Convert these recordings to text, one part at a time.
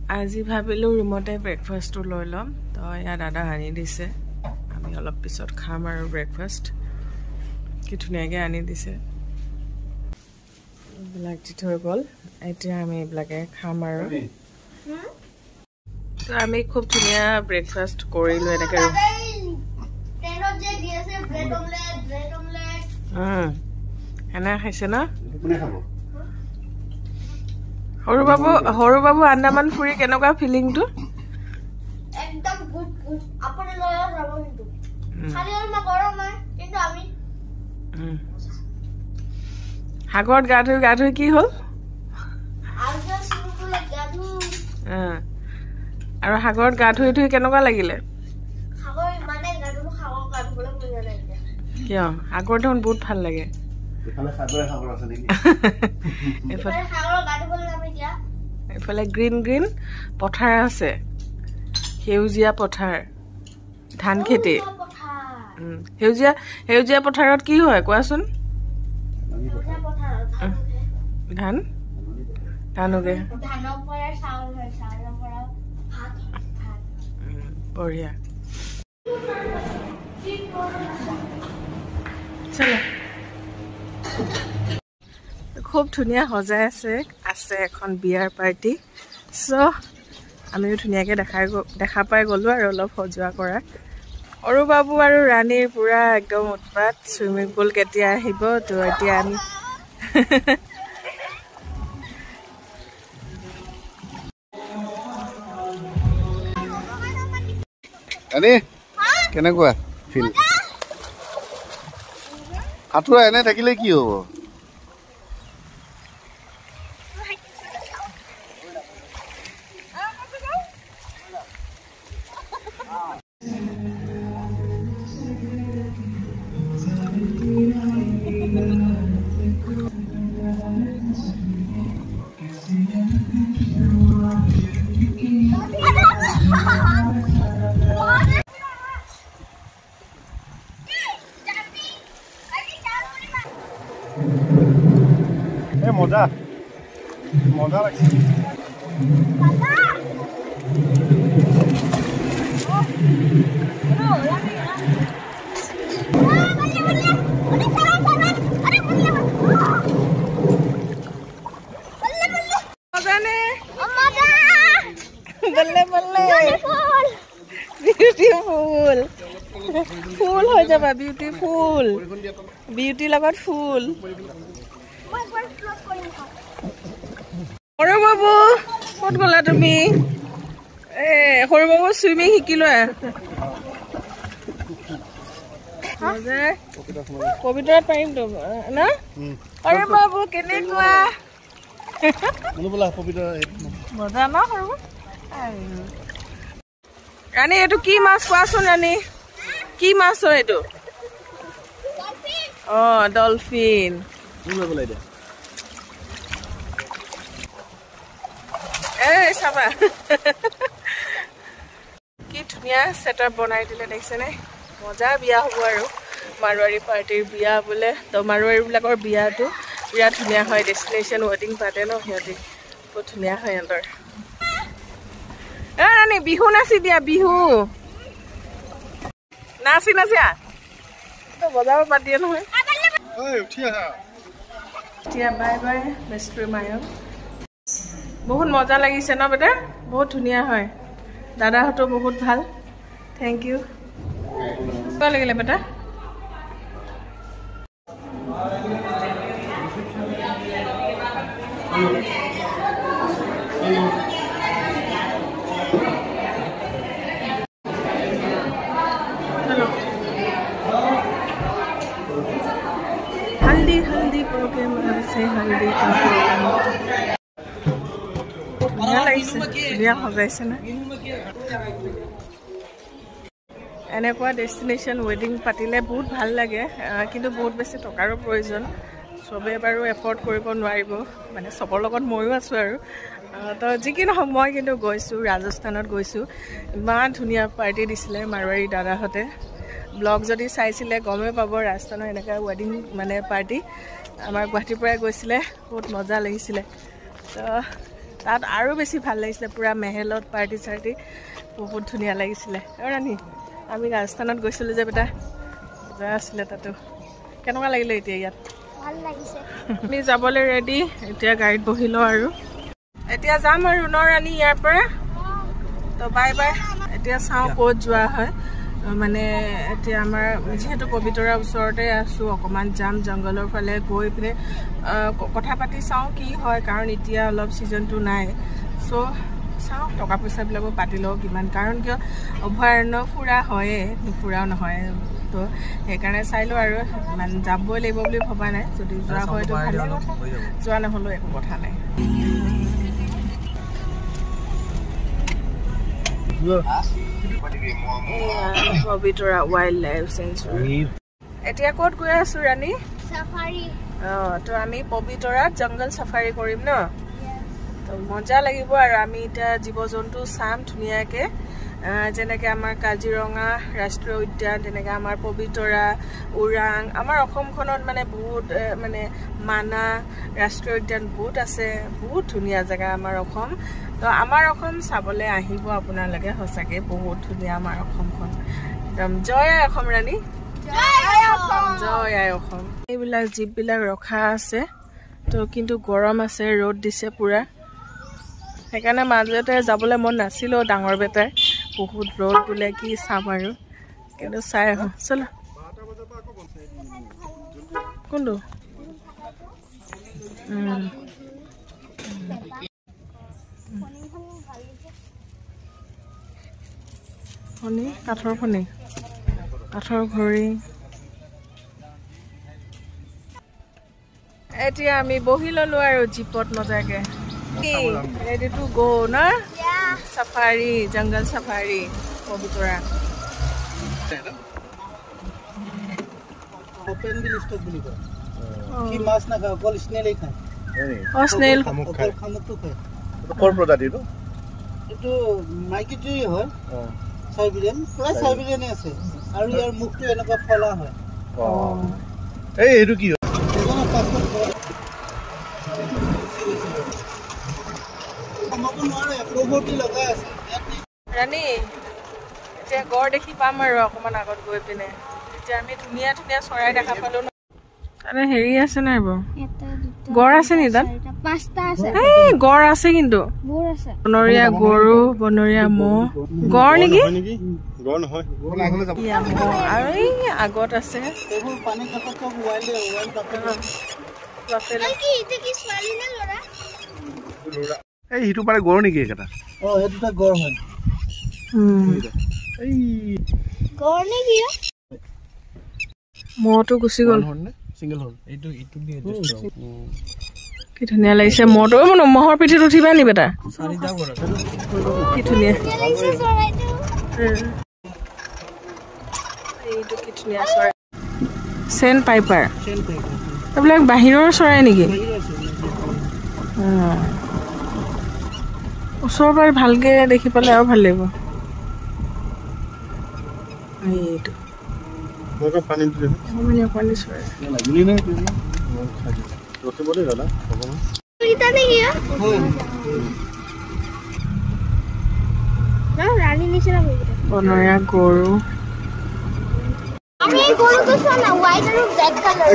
আজি ভাবিলোঁ ৰুমতে ব্ৰেকফাষ্টটো লৈ ল'ম তো ইয়াৰ দাদা আনি দিছে আমি অলপ পিছত খাম আৰু ব্ৰেকফাষ্ট কি ধুনীয়াকৈ আনি দিছে এইবিলাক দি থৈ গ'ল এতিয়া আমি এইবিলাকে খাম আৰু তো আমি খুব ধুনীয়া ব্ৰেকফাষ্ট কৰিলোঁ এনেকৈ এনে খাইছে ন সৰু বাবু আন্দামান ফুৰি কেনেকুৱা ফিলিংটো একদম গুড গুড আপুনি লয় যাব কিন্তু খালি হল মা গৰম হয় কিন্তু আমি সাগৰত গা ধুই কি হ'ল আৰু সাগৰত গা ধুই কেনেকুৱা লাগিলে কিয় সাগৰত দেখোন বহুত ভাল লাগে এইফালে গ্ৰীণ গ্ৰীণ পথাৰ আছে সেউজীয়া পথাৰ ধান খেতি সেউজীয়া পথাৰত কি হয় কোৱাচোন ধান উগে বঢ়িয়া চলো খুব ধুনীয়া সজাই আছে এখন বিয়াৰ পাৰ্টি চ' আমিও ধুনীয়াকৈ দেখা পাই গ'লোঁ আৰু অলপ সজোৱা কৰা সৰু বাবু আৰু ৰাণীৰ পূৰা একদম উৎপাত চুইমিং পুল কেতিয়া আহিব তো এতিয়া আমি কেনেকুৱা ফিল সাঁতোৰা এনে থাকিলে কি হ'ব মজা মজা লাগছে বিউটিফুল ফুল হৈ যাবা বিউটিফুল বিউটি লগত ফুল সৰু বাবু ক'ত গ'লা তুমি সৰু বাবু চুইমিং শিকিলো পবিতৰাত পাৰিম তো না সৰু বাবু কেনেকুৱা মজা ন সৰু ৰাণী এইটো কি মাছ কোৱাচোন ৰাণী কি মাছ হয় এইটো ডলফিন চাবা কি ধুনীয়া ছেটআপ বনাই দিলে দেখিছেনে মজা বিয়া হ'ব আৰু মাৰোৱাৰী পাৰ্টিৰ বিয়া বোলে তো মাৰোৱাৰীবিলাকৰ বিয়াটো বিৰাট ধুনীয়া হয় ডেষ্টিনেশ্যন ৱেডিং পাতে ন সিহঁতি বহুত ধুনীয়া হয় সিহঁতৰ ৰাণী বিহু নাচি দিয়া বিহু নাচি বজাব বাদ দিয়ে নহয় এতিয়া বাই বাই মিষ্টাৰ মায়ন বহুত মজা লাগিছে ন বেটা বহুত ধুনীয়া হয় দাদাহঁতো বহুত ভাল থেংক ইউ কেনেকুৱা লাগিলে বেটা हल्दी प्रोग्राम আছে हल्दी का प्रोग्राम ধুনীয়া লাগিছে ধুনীয়া সজাইছে না এনেকুৱা ডেষ্টিনেশ্যন ৱেডিং পাতিলে বহুত ভাল লাগে কিন্তু বহুত বেছি টকাৰো প্ৰয়োজন চবে বাৰু এফৰ্ড কৰিব নোৱাৰিব মানে চবৰ লগত ময়ো আছোঁ আৰু তো যি কি নহওক মই কিন্তু গৈছোঁ ৰাজস্থানত গৈছোঁ ইমান ধুনীয়া পাৰ্টি দিছিলে মাৰোৱাৰী দাদাহঁতে ব্লগ যদি চাইছিলে গমে পাব ৰাজস্থানৰ এনেকুৱা ৱেডিং মানে পাৰ্টি আমাৰ গুৱাহাটীৰ পৰাই গৈছিলে বহুত মজা লাগিছিলে তো তাত আৰু বেছি ভাল লাগিছিলে পুৰা মেহেলত পাৰ্টি চাৰ্টি বহুত ধুনীয়া লাগিছিলে আৰু ৰাণী আমি ৰাজস্থানত গৈছিলোঁ যে বেটা মজা আছিলে তাতো কেনেকুৱা লাগিলে এতিয়া ইয়াত ভাল লাগিছে আমি যাবলৈ ৰেডি এতিয়া গাড়ীত বহিলোঁ আৰু এতিয়া যাম আৰু ন ৰাণী ইয়াৰ পৰা তো বাই বাই এতিয়া চাওঁ ক'ত যোৱা হয় মানে এতিয়া আমাৰ যিহেতু পবিতৰা ওচৰতে আছোঁ অকণমান যাম জংঘলৰ ফালে গৈ পিনে কথা পাতি চাওঁ কি হয় কাৰণ এতিয়া অলপ ছিজনটো নাই চ' চাওঁ টকা পইচাবিলাকো পাতি লওঁ কিমান কাৰণ কিয় অভয়াৰণ্য ফুৰা হয়ে নুফুৰাও নহয় তো সেইকাৰণে চাই লওঁ আৰু মানে যাবই লাগিব বুলি ভবা নাই যদি যোৱা হয়তো ভালেই কথা যোৱা নহ'লেও একো কথা নাই পবিতৰা ৱাইল্ড লাইফ চেঞ্চুৰী এতিয়া ক'ত গৈ আছোঁ ৰাণী সাফাৰী তো আমি পবিতৰাত জংগল চাফাৰী কৰিম ন তো মজা লাগিব আৰু আমি এতিয়া জীৱ জন্তু চাম ধুনীয়াকৈ যেনেকৈ আমাৰ কাজিৰঙা ৰাষ্ট্ৰীয় উদ্যান তেনেকৈ আমাৰ পবিতৰা ওৰাং আমাৰ অসমখনত মানে বহুত মানে মানাহ ৰাষ্ট্ৰীয় উদ্যান বহুত আছে বহুত ধুনীয়া জেগা আমাৰ অসম তো আমাৰ অসম চাবলৈ আহিব আপোনালোকে সঁচাকৈ বহুত ধুনীয়া আমাৰ অসমখন একদম জয় আই অসম ৰাণী জয় আই অসম এইবিলাক জীপবিলাক ৰখা আছে তো কিন্তু গৰম আছে ৰ'দ দিছে পুৰা সেইকাৰণে মাজতে যাবলৈ মন নাছিলেও ডাঙৰ বেটাই বহুত ৰ'দ বোলে কি চাম আৰু কিন্তু চাই আহোঁ চলো কোনটো ফণি কাঠৰ ফণি কাঠৰ ঘড়ী এতিয়া আমি বহি ল'লোঁ আৰু জীপত মজাকৈ ৰেডি টু গ' ন চাফাৰী জংগল চাফাৰী পবিতৰা স্নেল ক'ৰ প্ৰজাতিটো এইটো মাইকীটোৱে হয় চাইবেৰিয়ান প্ৰায় চাইবেৰিয়ানে আছে আৰু ইয়াৰ মুখটো এনেকুৱা ফলা হয় এইটো কি ৰাণী এতিয়া গড় দেখি পাম আৰু অকণমান আগত গৈ পিনে এতিয়া আমি ধুনীয়া ধুনীয়া চৰাই দেখা পালোঁ ন তাতে হেৰি আছে নাই বাৰু গড় আছে নি তাত এই গড় আছে কিন্তু বনৰীয়া গৰু বনৰীয়া ম'হ গড় নেকি আৰু এই আগত আছে এই সিটো পাৰে গড় নেকি একেটা সেইটোটা গড় হয় মহটো গুচি গ'ল চিংগল হ'ল কি ধুনীয়া লাগিছে মহটো মহৰ পিঠিত উঠিবা নি বেটা কি ধুনীয়া এইটো কি ধুনীয়া চৰাই চেণ্ট পাইপাৰ এইবিলাক বাহিৰৰ চৰাই নেকি ওচৰৰ পৰা ভালকৈ দেখি পালে আৰু ভাল লাগিব এইটো পানী চৰাই বনৰীয়া গৰু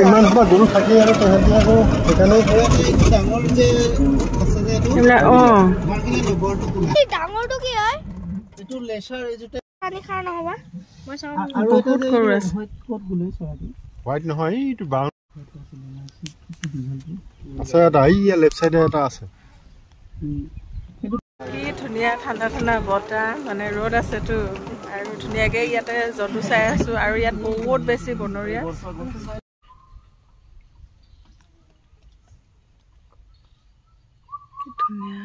ইমান সোপা গৰু থাকে আৰু তাহাঁতি আকৌ সেইকাৰণে ডাঙৰ যে আছে যে এইবিলাক ডাঙৰটো কি হয় এইটো লেচাৰ এইজোটা পানী খাৰ নহবা মই চাওঁ আৰু বহুত সৰু আছে ক'ত গ'লে চৰাইটো হোৱাইট নহয় এইটো ব্ৰাউন আছে এটা এই লেফ্ট চাইডে এটা আছে কি ধুনীয়া ঠাণ্ডা ঠাণ্ডা বতাহ মানে ৰ'দ আছেতো আৰু ধুনীয়াকৈ ইয়াতে জন্তু চাই আছোঁ আৰু ইয়াত বহুত বেছি বনৰীয়া কি ধুনীয়া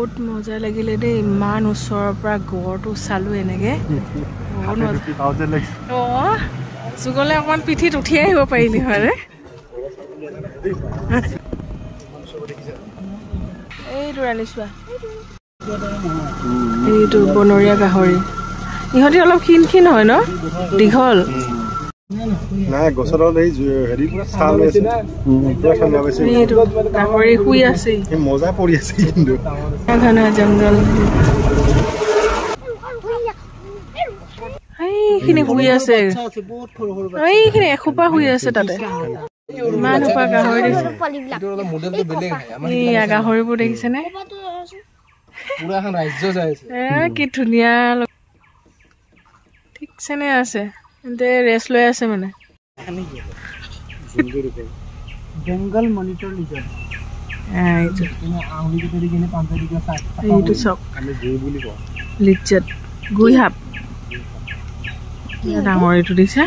বহুত মজা লাগিলে দেই ইমান ওচৰৰ পৰা গড়টো চালো এনেকে যুগলে অকমান পিঠিত উঠি আহিব পাৰিলি হয় এইটো ৰাণী চোৱা এইটো বনৰীয়া গাহৰি ইহঁতি অলপ ক্ষীণ হয় ন দীঘল নাই গছৰ এই হেৰি ছাল আছে এইটো গাহৰি শুই আছে মজা পৰি আছে কিন্তু ঘনা জংগল এইখিনি শুই আছে এইখিনি এসোপা শুই আছে তাতে ইমান সোপা গাহৰি দেখিছে এয়া গাহৰিবোৰ দেখিছেনে কি ধুনীয়া ঠিকছেনে আছে এন্তে ৰেষ্ট লৈ আছে মানে জংগল মনিটৰ লিজৰ এইটো চক লিজ্জত গুই সাপ ডাঙৰ এইটো দিছে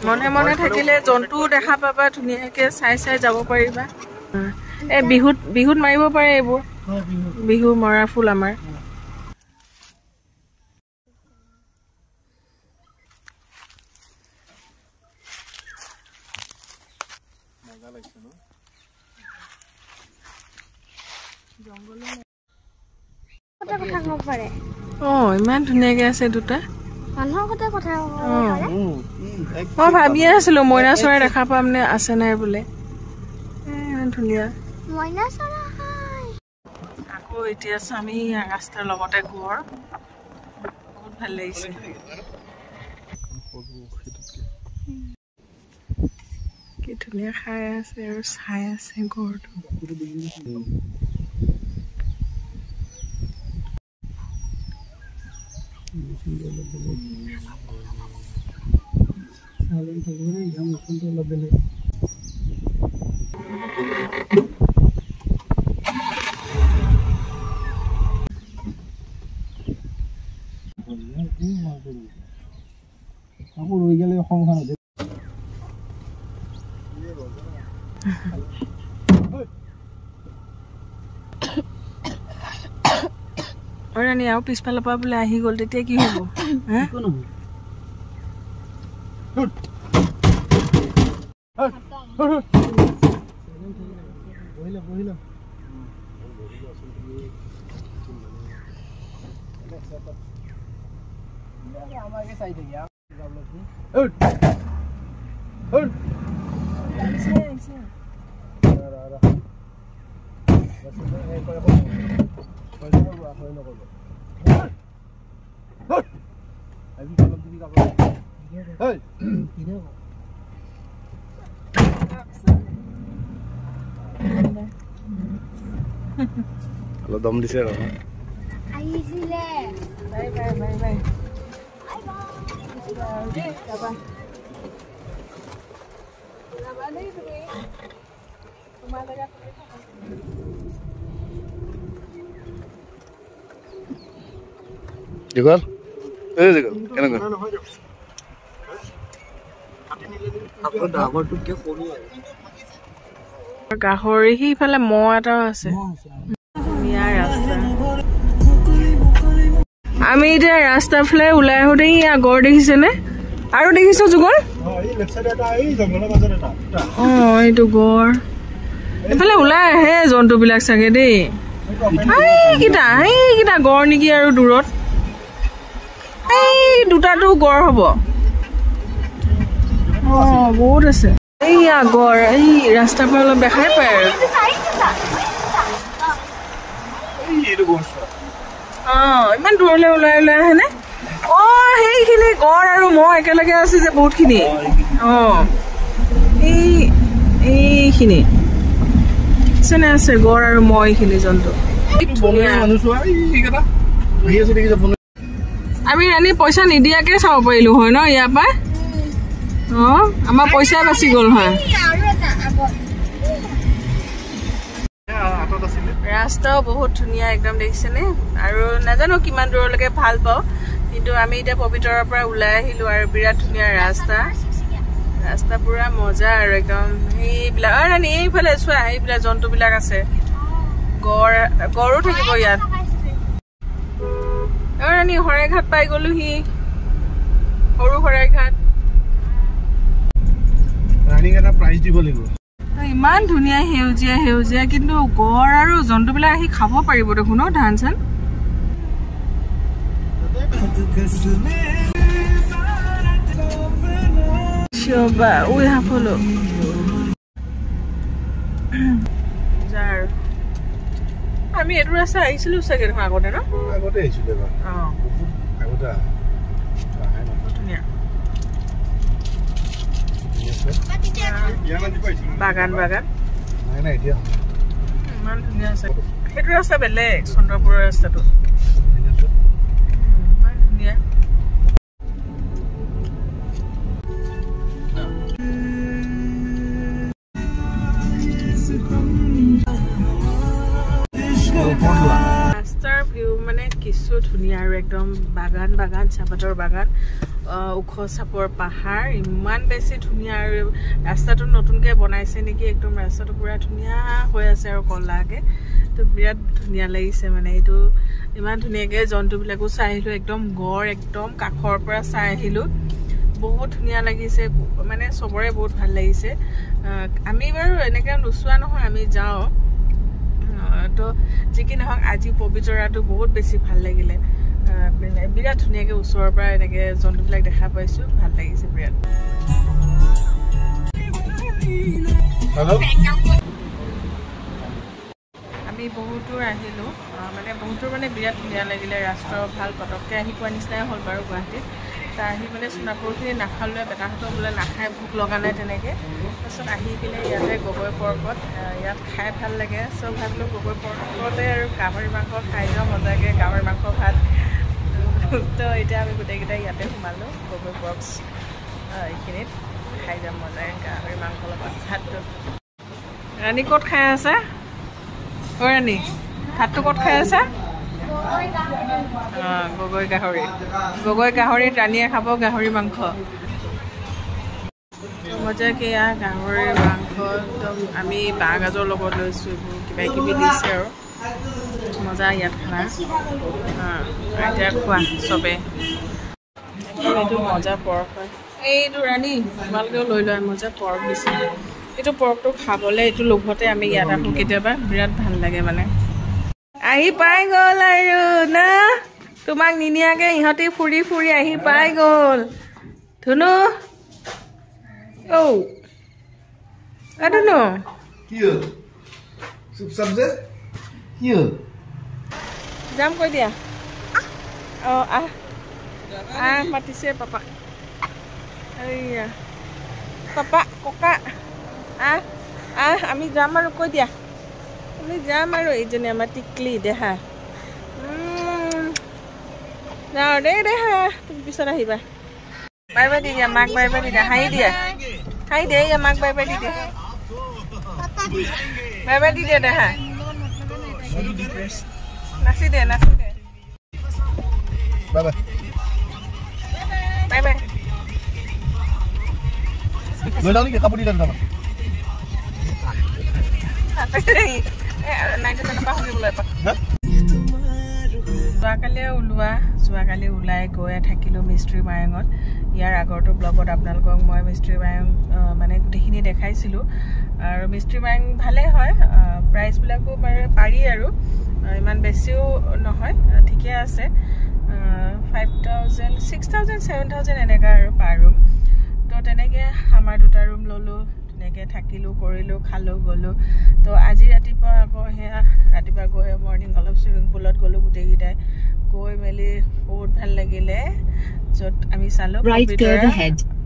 মনে মনে থাকিলে জন্তু দেখা পাবা ধুনীয়াকে চাই চাই যাব পাৰিবা এই বিহুত মাৰিব পাৰে এইবোৰ বিহু মৰা ফুল আমাৰ ইমান ধুনীয়াকে আছে দুটা মই ভাবিয়ে আছিলো মইনা চৰাই দেখা পাম নে আছে নাই বোলে ইমান ধুনীয়া আকৌ এতিয়া আমি ৰাস্তাৰ লগতে ঘৰ বহুত ভাল লাগিছে কি ধুনীয়া খাই আছে আৰু চাই আছে ঘৰটো আকৌ ৰৈ গেলে অসমখন ৰাণী আৰু পিছফালৰ পৰা বোলে আহি গ'ল তেতিয়া কি হ'ব অলপ দম দিছে আৰু দীঘল কেনেকুৱা গাহৰি সিফালে মহ এটাও আছে আমি এতিয়া ৰাস্তাৰ ফালে ওলাই আহোঁতে গড় দেখিছেনে আৰু দেখিছো যুগল এইটো গড় এইফালে ওলাই আহে জন্তুবিলাক চাগে দেই এইকেইটা গড় নেকি আৰু দূৰত এই দুটাটো গড় হ'ব বহুত আছে এইয়া গড় এই ৰাস্তাৰ পৰা অলপ দেখাই পায় আৰু ইমান দূৰলৈ ওলাই ওলাই আহেনে সেইখিনি গড় আৰু মহ একেলগে আছে যে বহুতখিনি এইখিনি চেনে আছে গড় আৰু মহ এইখিনি জন্তু আমি ৰাণী পইচা নিদিয়াকে চাব পাৰিলো হয় ন ইয়াৰ পৰা আমাৰ পইচাই বাচি গ'ল হয় ৰাস্তাও বহুত ধুনীয়া একদম দেখিছেনে আৰু নাজানো কিমান দূৰলৈকে ভাল পাওঁ কিন্তু আমি এতিয়া পবিতৰৰ পৰা ওলাই আহিলো আৰু বিৰাট ধুনীয়া ৰাস্তা পুৰা মজা আৰু একদম সেইবিলাক আৰু ৰাণী এইফালে চোৱা এইবিলাক জন্তুবিলাক আছে গড়ো থাকিব ইয়াত আৰু ৰাণী শৰাইঘাট পাই গলোহি সৰু শৰাইঘাট ৰাণীক এটা প্ৰাইজ দিব লাগিব ইমান ধুনীয়া সেউজীয়া কিন্তু গড় আৰু জন্তুবিলাক আহি খাব পাৰিব দেখোন ধান চান আমি এইটো ৰাস্তা আহিছিলো চাগে দেখোন আগতে ন আগতে আহিছিলো ধুনীয়া বাগান ইমান ধুনীয়া আছে সেইটো ৰাস্তা বেলেগ চন্দ্ৰপুৰৰ ৰাস্তাটো ইমান ধুনীয়া ৰাস্তাৰ ভিউ মানে কিছু ধুনীয়া আৰু একদম বাগান চাহপাতৰ বাগান ওখ চাপৰ পাহাৰ ইমান বেছি ধুনীয়া আৰু ৰাস্তাটো নতুনকে বনাইছে নেকি একদম ৰাস্তাটো পুৰা ধুনীয়া হৈ আছে আৰু কলাকে তো বিৰাট ধুনীয়া লাগিছে মানে এইটো ইমান ধুনীয়াকে জন্তুবিলাকো চাই আহিলো একদম গড় একদম কাষৰ পৰা চাই আহিলো বহুত ধুনীয়া লাগিছে মানে চবৰে বহুত ভাল লাগিছে আমি বাৰু এনেকে নোচোৱা নহয় আমি যাওঁ তো যিকি নহওক আজি পবিতৰাটো বহুত বেছি ভাল লাগিলে বিৰাট ধুনীয়াকে ওচৰৰ পৰা এনেকে জন্তুবিলাক দেখা পাইছো ভাল লাগিছে বিৰাট আমি বহুতো আহিলো মানে বিৰাট ধুনীয়া লাগিলে ৰাস্তা ভাল পটককে আহি পোৱা নিচিনাই হ'ল বাৰু গুৱাহাটীত তাৰ আহি মানে সোণাপুৰখিনি নাখালোৱে বেটাহঁতৰ বোলে নাখায় ভোক লগা নাই তেনেকে তাৰপিছত আহি পিনে ইয়াতে গগৈ পৰ্বত ইয়াত খাই ভাল লাগে চব ভাবিলো গগৈ পৰ্বতে আৰু গাহৰি মাংস খাই যাওঁ মজাকে গাহৰি মাংস ভাত তো এতিয়া আমি গোটেইকেইটা ইয়াতে সোমালো গগৈ বক্স এইখিনিত খাই যাম মজাকে গাহৰি মাংস লগত ভাতটো ৰাণী ক'ত খাই আছে ৰাণী ভাতটো ক'ত খাই আছে গগৈ গাহৰিত ৰাণীয়ে খাব গাহৰি মাংস মজাকে গাহৰি মাংস একদম আমি বাঁহ গাজৰ লগত লৈছো এইবোৰ কিবা দিছে আৰু মজা ইয়াত খানা এতিয়া খোৱা চবে এইটো মজা পৰ্ক হয় এইটো ৰাণী তোমালোকেও লৈ লোৱা মজা পৰ্ক দিছে এইটো পৰ্কটো খাবলৈ এইটো লোভতে আমি ইয়াত আহোঁ কেতিয়াবা বিৰাট ভাল লাগে মানে আহি পাই গ'ল আৰু না তোমাক নিনিয়াকে ইহঁতি ফুৰি আহি পাই গ'ল ধুনু ধুনু যাম কৈ দিয়া মাতিছে পাপা এইয়া পাপা ককা আমি যাম আৰু কৈ দিয়া আমি যাম আৰু এইজনী আমাৰ টিকলি দেহা যাওঁ দেই দেহা তুমি পিছত আহিবা বাই বাই দি দিয়া মাক বাই বাই দি দিয়া হাঁহি দিয়া মাক বাই বাই দি দিয়া বাই বাই দি দিয়া দেহা নাচি দে বাই বাই কাপোৰ দি দাম যোৱাকালি ওলাই গৈ থাকিলোঁ মিস্ত্ৰী মায়ঙত ইয়াৰ আগৰটো ব্লগত আপোনালোকক মই মিস্ত্ৰী মায়ং মানে গোটেইখিনি দেখাইছিলোঁ আৰু মিস্ত্ৰী মায়ং ভালেই হয় প্ৰাইচবিলাকো পাৰি আৰু ইমান বেছিও নহয় ঠিকে আছে 5,000 6,000 7,000 এনেকুৱা আৰু পাৰ ৰুম তো তেনেকৈ আমাৰ দুটা ৰুম ল'লোঁ ধুনীয়াকৈ থাকিলোঁ কৰিলোঁ খালোঁ গ'লোঁ তো আজি ৰাতিপুৱা আকৌ ৰাতিপুৱা গৈ মৰ্ণিং অলপ চুইমিং পুলত গ'লোঁ গোটেইকেইটাই গৈ মেলি বহুত ভাল লাগিলে য'ত আমি চালোঁ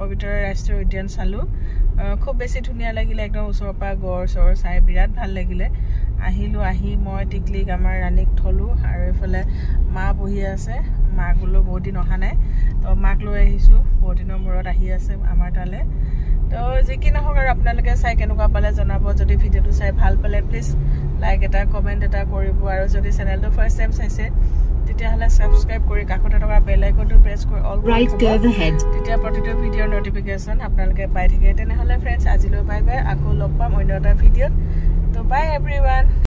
পবিতৰা ৰাষ্ট্ৰীয় উদ্যান চালোঁ খুব বেছি ধুনীয়া লাগিলে একদম ওচৰৰ পৰা গড় চৰ চাই বিৰাট ভাল লাগিলে আহিলোঁ আহি মই টিকলিক আমাৰ ৰাণীক থলোঁ আৰু এইফালে মা বহি আছে মাক বোলো বহুত দিন অহা নাই তো মাক লৈ আহিছোঁ বহুত দিনৰ মূৰত আহি আছে আমাৰ তালৈ তো যি কি নহওক আৰু আপোনালোকে চাই কেনেকুৱা পালে জনাব যদি ভিডিঅ'টো চাই ভাল পালে প্লিজ লাইক এটা কমেণ্ট এটা কৰিব আৰু যদি চেনেলটো ফাৰ্ষ্ট টাইম চাইছে তেতিয়াহ'লে ছাবস্ক্ৰাইব কৰি কাষতে থকা বেল আইকনটো প্ৰেছ কৰি অল তেতিয়া প্ৰতিটো ভিডিঅ'ৰ নটিফিকেশ্যন আপোনালোকে পাই থাকে তেনেহ'লে ফ্ৰেণ্ডছ আজিলৈ বাই বাই আকৌ লগ পাম অন্য এটা ভিডিঅ'ত তো বাই এভৰিৱান